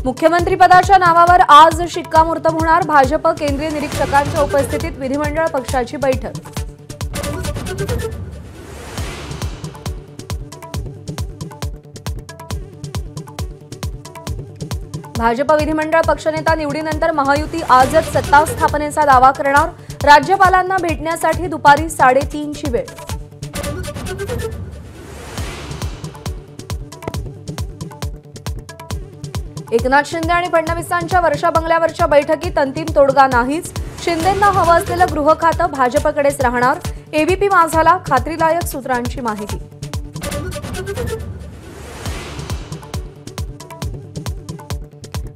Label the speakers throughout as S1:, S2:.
S1: मुख्यमंत्रीपदाच्या नावावर आज शिक्कामोर्तब होणार। भाजप केंद्रीय निरीक्षकांच्या उपस्थितीत विधिमंडळ पक्षाची बैठक। भाजप विधिमंडळ पक्षनेता निवडीनंतर महायुती आजच सत्ता स्थापनेचा दावा करणार। राज्यपालांना भेटण्यासाठी दुपारी 3:30 ची वेळ। एकनाथ शिंदे आणि फडणवीसांच्या वर्षा बंगल्यावरच्या बैठकीत अंतिम तोडगा नाहीच। शिंदेंना हवं असलेलं गृह खातं भाजपकडेच राहणार। एबीपी माझाला खात्रीलायक सूत्रांची माहिती।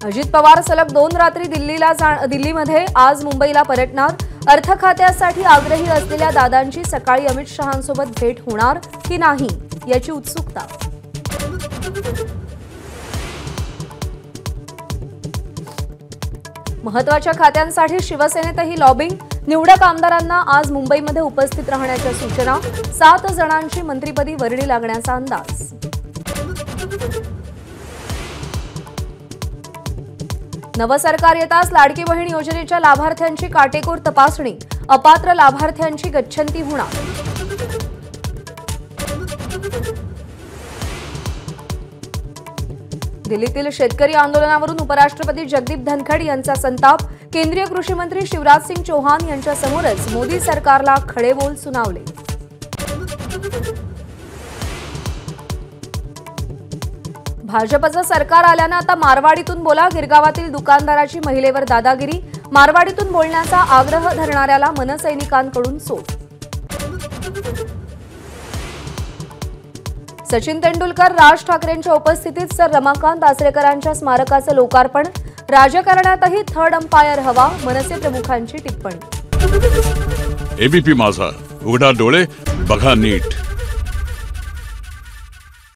S1: अजित पवार सलग 2 रात्री दिल्लीमध्ये आज मुंबईला परतणार। अर्थ खात्यासाठी आग्रही असलेल्या दादांची सकाळी अमित शहांसोबत भेट होणार की नाही याची उत्सुकता। महत्त्वाच्या खात्यांसाठी शिवसेनेतही लॉबिंग। निवडक आमदारांना आज मुंबईमध्ये उपस्थित राहण्याच्या सूचना। 7 जणांची मंत्रिपदी वर्णी लागण्याचा अंदाज। नवं सरकार येताच लाडकी बहीण योजनेच्या लाभार्थ्यांची काटेकोर तपासणी। अपात्र लाभार्थ्यांची गच्छंती होणार। दिल्लीतील शेतकरी आंदोलनावरून उपराष्ट्रपती जगदीप धनखड यांचा संताप। केंद्रीय कृषी मंत्री शिवराज सिंग चौहान यांच्या समोरच मोदी सरकारला खडे बोल सुनावले। भाजपचं सरकार आल्यानं आता मारवाडीतून बोला। गिरगावातील दुकानदाराची महिलेवर दादागिरी। मारवाडीतून बोलण्याचा आग्रह धरणाऱ्याला मनसैनिकांकडून सोड। सचिन तेंडुलकर राज ठाकरेंच्या उपस्थितीत सर रमाकांत आचरेकरांच्या स्मारकाचं लोकार्पण। राजकारणातही थर्ड अंपायर हवा, मनसे प्रमुखांची टिप्पणी।
S2: एबीपी माझा, उघडा डोळे बघा नीट।